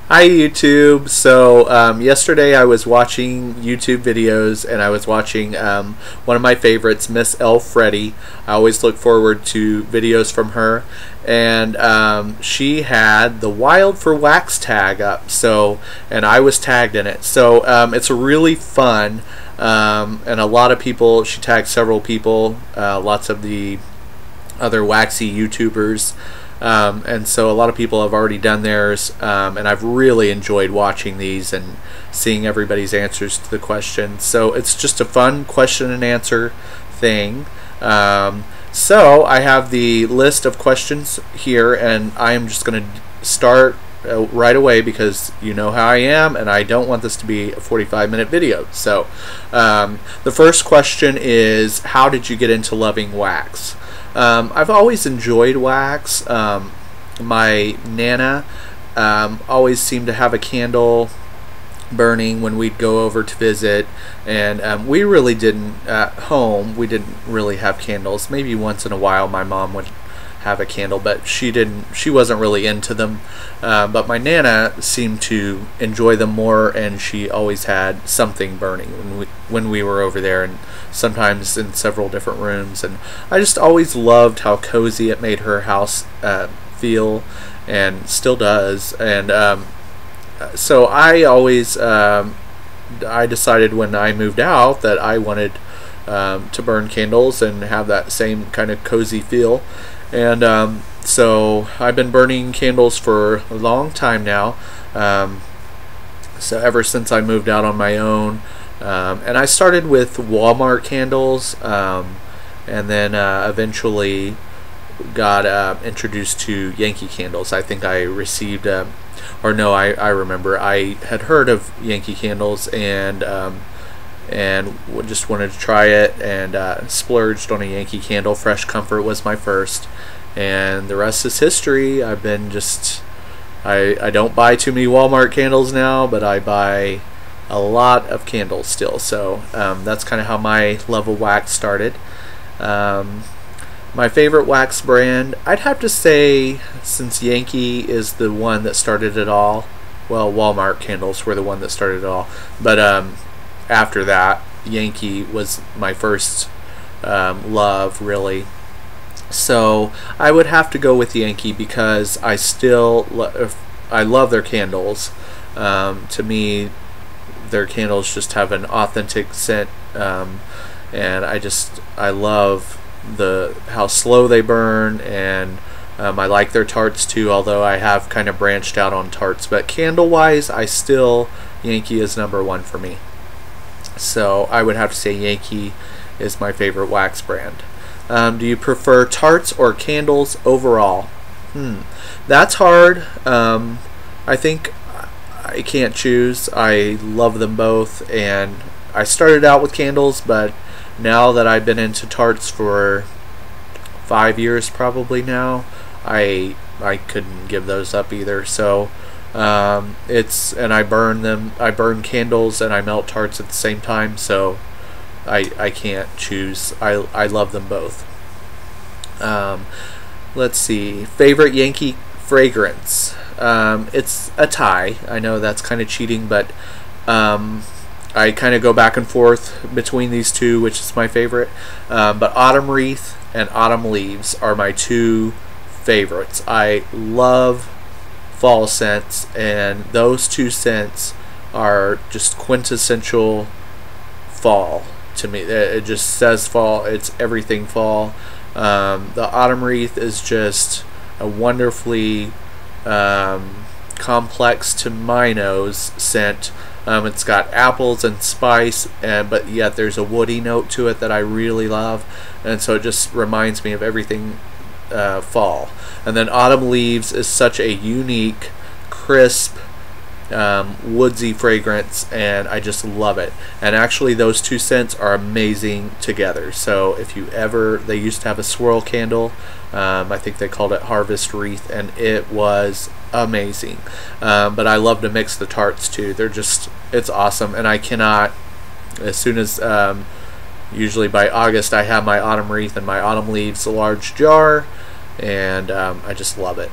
Hi YouTube. So yesterday I was watching YouTube videos and I was watching one of my favorites, MsLFreddie. I always look forward to videos from her, and she had the Wild for Wax tag up. So, and I was tagged in it. So it's really fun, and a lot of people. She tagged several people, lots of the other waxy YouTubers. And so a lot of people have already done theirs, and I've really enjoyed watching these and seeing everybody's answers to the questions. So it's just a fun question and answer thing. So I have the list of questions here, and I am just going to start right away because you know how I am, and I don't want this to be a 45-minute video. So the first question is, how did you get into loving wax? I've always enjoyed wax. My Nana always seemed to have a candle burning when we'd go over to visit, and we really didn't, at home, we didn't really have candles. Maybe once in a while my mom would have a candle, but she wasn't really into them. But my Nana seemed to enjoy them more, and she always had something burning when we were over there, and sometimes in several different rooms. And I just always loved how cozy it made her house feel, and still does. And so I always I decided when I moved out that I wanted to burn candles and have that same kind of cozy feel. And so I've been burning candles for a long time now, so ever since I moved out on my own. And I started with Walmart candles, and then eventually got introduced to Yankee Candles. I think I received, or no, I remember I had heard of Yankee Candles, and just wanted to try it, and splurged on a Yankee Candle. Fresh Comfort was my first, and the rest is history. I've been I don't buy too many Walmart candles now, but I buy a lot of candles still. So that's kind of how my love of wax started. My favorite wax brand, I'd have to say, since Yankee is the one that started it all, well, Walmart candles were the one that started it all, but after that, Yankee was my first love, really. So I would have to go with Yankee because I love their candles. To me, their candles just have an authentic scent, and I love how slow they burn, and I like their tarts too, although I have kind of branched out on tarts. But candle wise, Yankee is #1 for me. So I would have to say Yankee is my favorite wax brand. Do you prefer tarts or candles overall? That's hard. I think I can't choose. I love them both, and I started out with candles, but now that I've been into tarts for 5 years probably now, I couldn't give those up either. So and I burn them. I burn candles and I melt tarts at the same time, so I can't choose. I love them both. Let's see. Favorite Yankee fragrance. It's a tie. I know that's kind of cheating, but I kind of go back and forth between these two, which is my favorite. But Autumn Wreath and Autumn Leaves are my two favorites. I love fall scents, and those two scents are just quintessential fall to me. It just says fall. It's everything fall. The Autumn Wreath is just a wonderfully complex to my nose scent. It's got apples and spice, but yet there's a woody note to it that I really love, and so it just reminds me of everything fall. And then Autumn Leaves is such a unique, crisp, woodsy fragrance, and I just love it. And actually those two scents are amazing together. So if you they used to have a swirl candle, I think they called it Harvest Wreath, and it was amazing. But I love to mix the tarts too. It's awesome, and I cannot, as soon as usually by August, I have my Autumn Wreath and my Autumn Leaves, a large jar, and I just love it.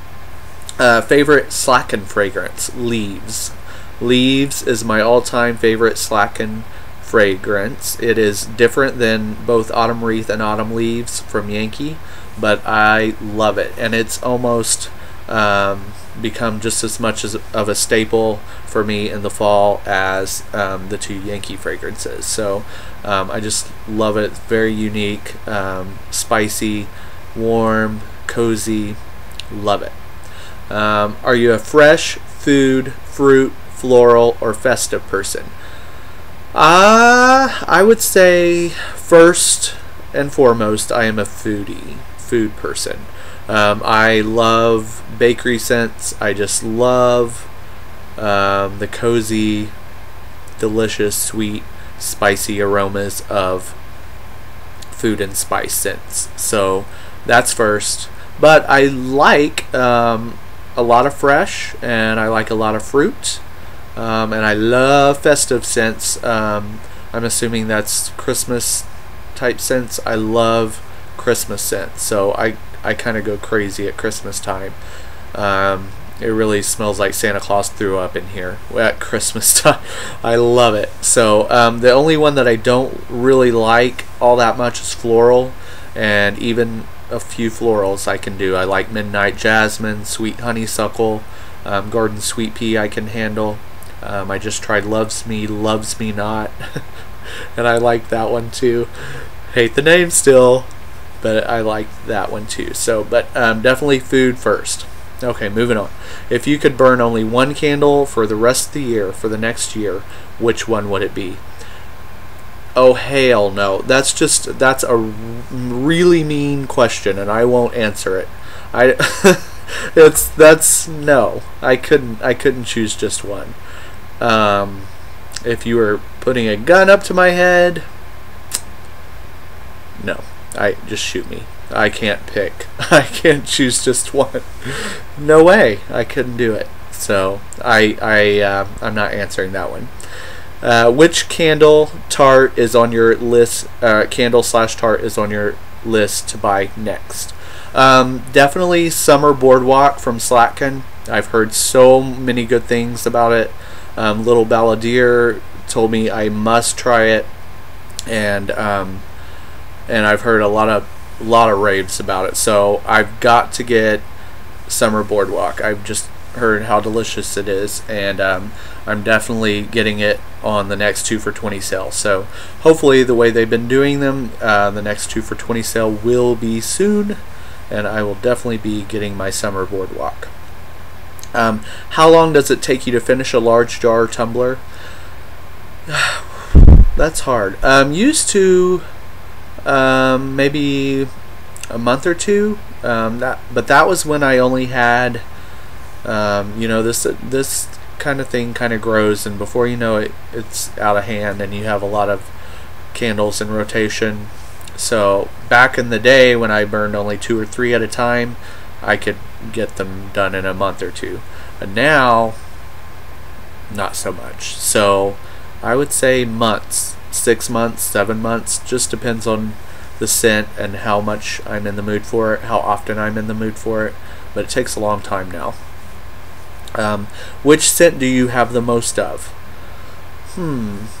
Favorite Slatkin fragrance, Leaves. Leaves is my all-time favorite Slatkin fragrance. It is different than both Autumn Wreath and Autumn Leaves from Yankee, but I love it, and it's almost become just as much of a staple for me in the fall as the two Yankee fragrances. So I just love it. It's very unique, spicy, warm, cozy. Love it. Are you a fresh, food, fruit, floral, or festive person? I would say first and foremost, I am a food person. I love bakery scents. I just love the cozy, delicious, sweet, spicy aromas of food and spice scents. So that's first. But I like a lot of fresh, and I like a lot of fruit, and I love festive scents. I'm assuming that's Christmas type scents. I love Christmas scents, so I kind of go crazy at Christmas time. It really smells like Santa Claus threw up in here at Christmas time. I love it. So the only one that I don't really like all that much is floral, and even a few florals I can do. I like Midnight Jasmine, Sweet Honeysuckle, Garden Sweet Pea I can handle. I just tried Loves Me Not, and I like that one too. Hate the name still, but I like that one too. So, but definitely food first. Okay, moving on. If you could burn only one candle for the rest of the year, for the next year, which one would it be? Oh, hell no. That's a really mean question, and I won't answer it. No. I couldn't choose just one. If you were putting a gun up to my head, no. Just shoot me. I can't pick. I can't choose just one. No way. I couldn't do it. So I'm not answering that one. Which candle tart is on your list? Candle/tart is on your list to buy next. Definitely Summer Boardwalk from Slatkin. I've heard so many good things about it. Little Balladeer told me I must try it, and I've heard a lot of raves about it. So I've got to get Summer Boardwalk. I've just heard how delicious it is, and I'm definitely getting it on the next 2 for $20 sale. So hopefully the way they've been doing them, the next 2 for $20 sale will be soon, and I will definitely be getting my Summer Boardwalk. How long does it take you to finish a large jar or tumbler? That's hard. Used to maybe a month or two, but that was when I only had you know, this kind of thing kind of grows, and before you know it, it's out of hand, and you have a lot of candles in rotation. So back in the day when I burned only 2 or 3 at a time, I could get them done in a month or two. But now, not so much. So I would say months, 6 months, 7 months, just depends on the scent and how much I'm in the mood for it, how often I'm in the mood for it, but it takes a long time now. Which scent do you have the most of?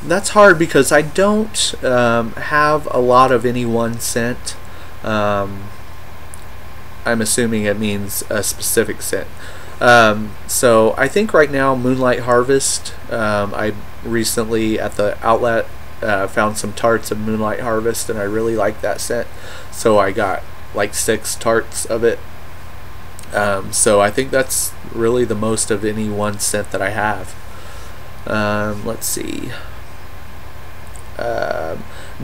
That's hard because I don't have a lot of any one scent. I'm assuming it means a specific scent. So I think right now Moonlight Harvest. I recently at the outlet found some tarts of Moonlight Harvest, and I really like that scent. So I got like 6 tarts of it. So I think that's really the most of any one scent that I have. Let's see.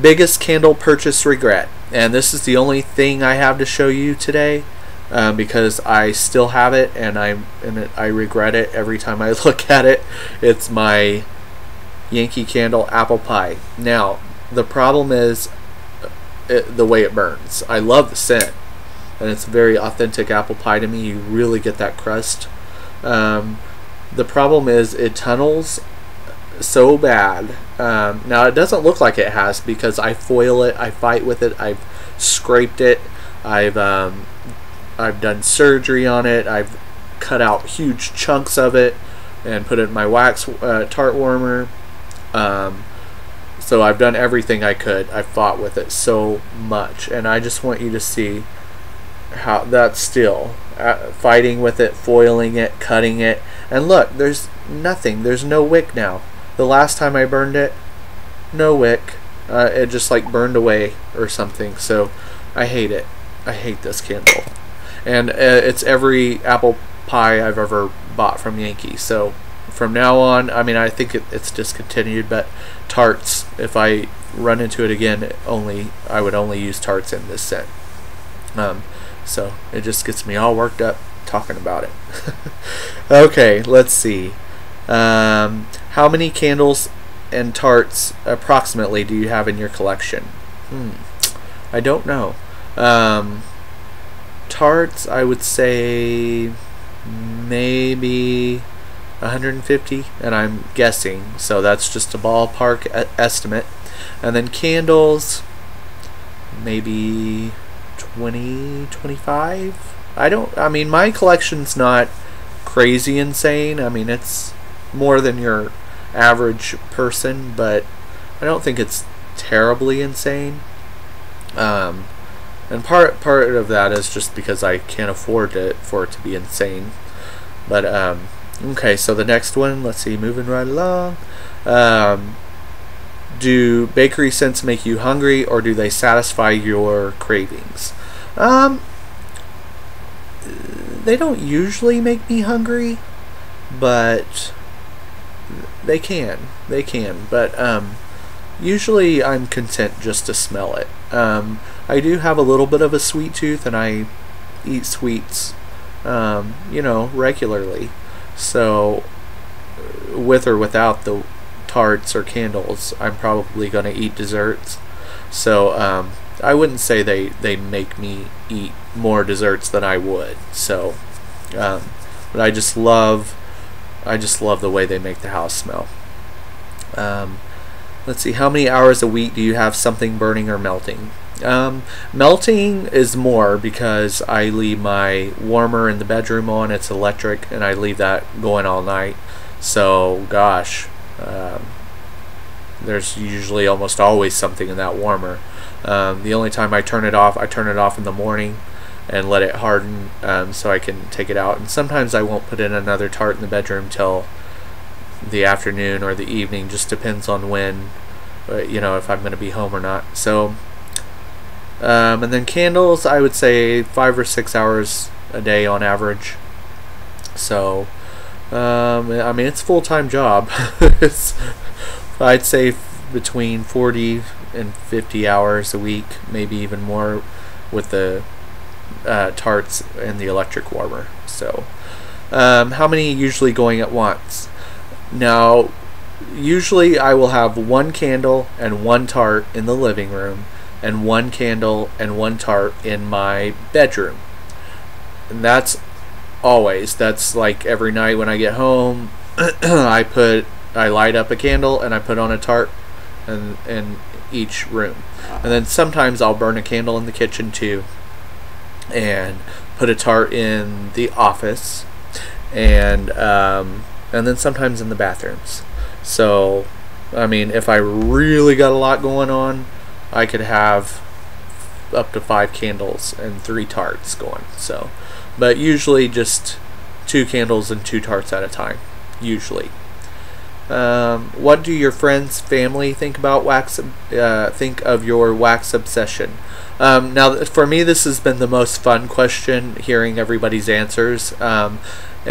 Biggest candle purchase regret, and this is the only thing I have to show you today, because I still have it, and I regret it every time I look at it. It's my Yankee Candle apple pie. Now the problem is the way it burns. I love the scent, and it's very authentic apple pie to me. You really get that crust. The problem is it tunnels so bad. Now it doesn't look like it has, because I foil it, I fight with it, I've scraped it, I've done surgery on it, I've cut out huge chunks of it and put it in my wax tart warmer. So I've done everything I could. I've fought with it so much, and I just want you to see how that's still fighting with it, foiling it, cutting it, and look, there's nothing. There's no wick now. The last time I burned it, no wick. It just like burned away or something. So I hate it. I hate this candle, and it's every apple pie I've ever bought from Yankee. So from now on, I mean, I think it's discontinued, but tarts, if I run into it again, I would only use tarts in this scent. So it just gets me all worked up talking about it. Okay, let's see. How many candles and tarts approximately do you have in your collection? I don't know. Tarts, I would say maybe 150, and I'm guessing, so that's just a ballpark estimate. And then candles, maybe 20, 25. I mean, my collection's not crazy insane. I mean, it's more than your average person, but I don't think it's terribly insane. And part of that is just because I can't afford for it to be insane. But okay, so the next one, let's see, moving right along. Do bakery scents make you hungry, or do they satisfy your cravings? They don't usually make me hungry, but they can. But usually I'm content just to smell it. I do have a little bit of a sweet tooth, and I eat sweets, regularly. So with or without the tarts or candles, I'm probably going to eat desserts. So I wouldn't say they make me eat more desserts than I would. So but I just love the way they make the house smell. Let's see, how many hours a week do you have something burning or melting? Melting is more, because I leave my warmer in the bedroom on. It's electric, and I leave that going all night. So gosh, there's usually almost always something in that warmer. The only time I turn it off in the morning and let it harden, so I can take it out. And sometimes I won't put in another tart in the bedroom till the afternoon or the evening. Just depends on when, if I'm going to be home or not. So and then candles, I would say 5 or 6 hours a day on average. So I mean, it's a full-time job. I'd say between 40 and 50 hours a week, maybe even more, with the tarts and the electric warmer. So how many usually going at once? Now, usually I will have one candle and one tart in the living room, and one candle and one tart in my bedroom. And that's always. That's like every night when I get home, I light up a candle and I put on a tart in each room. And then sometimes I'll burn a candle in the kitchen too, and put a tart in the office, and then sometimes in the bathrooms. So I mean, if I really got a lot going on, I could have up to 5 candles and 3 tarts going. So, but usually just 2 candles and 2 tarts at a time, usually. What do your friends, family think about wax? Think of your wax obsession. Now, for me, this has been the most fun question, hearing everybody's answers. And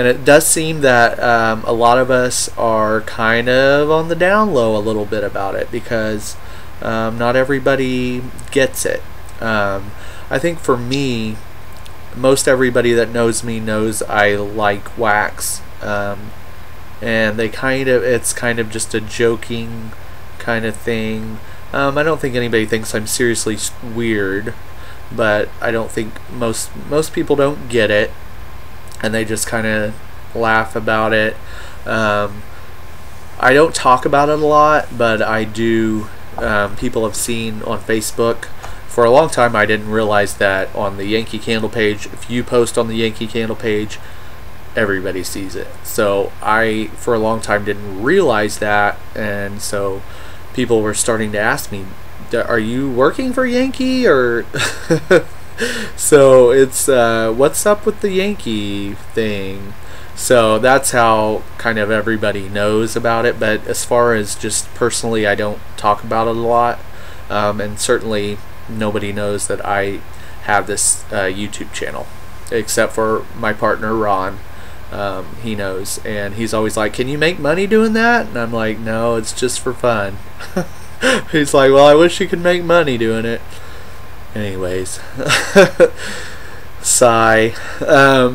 it does seem that a lot of us are kind of on the down low a little bit about it, because not everybody gets it. I think for me, most everybody that knows me knows I like wax, and it's kind of just a joking kind of thing. I don't think anybody thinks I'm seriously weird, but I don't think most people don't get it, and they just kind of laugh about it. I don't talk about it a lot, but I do. People have seen on Facebook. For a long time, I didn't realize that on the Yankee Candle page, if you post on the Yankee Candle page, everybody sees it. So I, for a long time, didn't realize that, and so people were starting to ask me, are you working for Yankee, or so it's what's up with the Yankee thing? So that's how kind of everybody knows about it, but as far as just personally, I don't talk about it a lot, and certainly nobody knows that I have this YouTube channel except for my partner Ron. He knows, and he's always like, can you make money doing that? And I'm like, no, it's just for fun. He's like, well, I wish you could make money doing it. Anyways, sigh.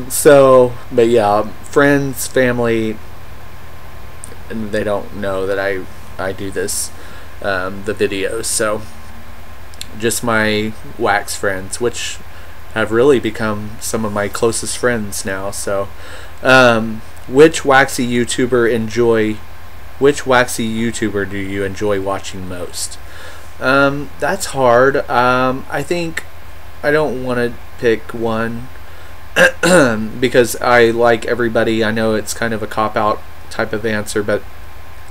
So, but yeah, friends, family, and they don't know that I do this, the videos. So just my wax friends, which have really become some of my closest friends now. So which waxy YouTuber do you enjoy watching most? That's hard. I think I don't want to pick one because I like everybody. I know it's kind of a cop-out type of answer, but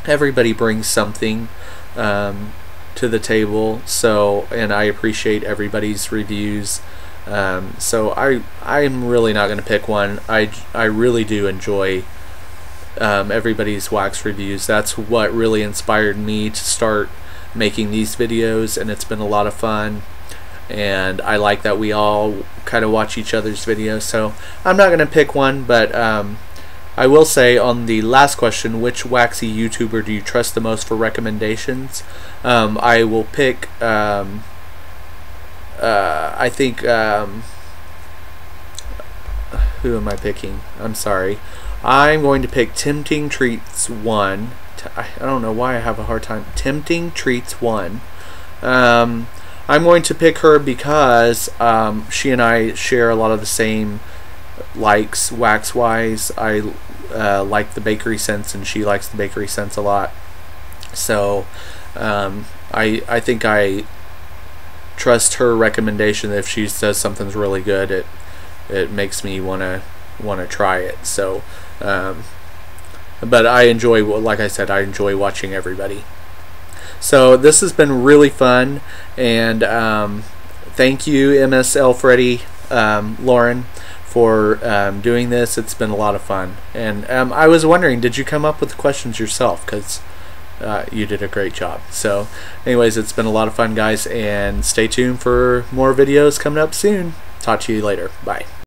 everybody brings something to the table, so, and I appreciate everybody's reviews. So I'm really not going to pick one. I really do enjoy everybody's wax reviews. That's what really inspired me to start making these videos, and it's been a lot of fun, and I like that we all kind of watch each other's videos. So I'm not going to pick one, but I will say on the last question, which waxy YouTuber do you trust the most for recommendations? I will pick I think who am I picking? I'm sorry. I'm going to pick Tempting Treats 1. I don't know why I have a hard time. Tempting Treats 1. I'm going to pick her because she and I share a lot of the same likes wax wise. I like the bakery scents, and she likes the bakery scents a lot. So I think I trust her recommendation. If she says something's really good, it makes me want to try it. So but I enjoy, like I said, I enjoy watching everybody. So this has been really fun, and thank you MsLFreddie, Lauren, for doing this. It's been a lot of fun, and I was wondering, did you come up with the questions yourself? Because you did a great job. So anyways, it's been a lot of fun, guys, and stay tuned for more videos coming up soon. Talk to you later. Bye.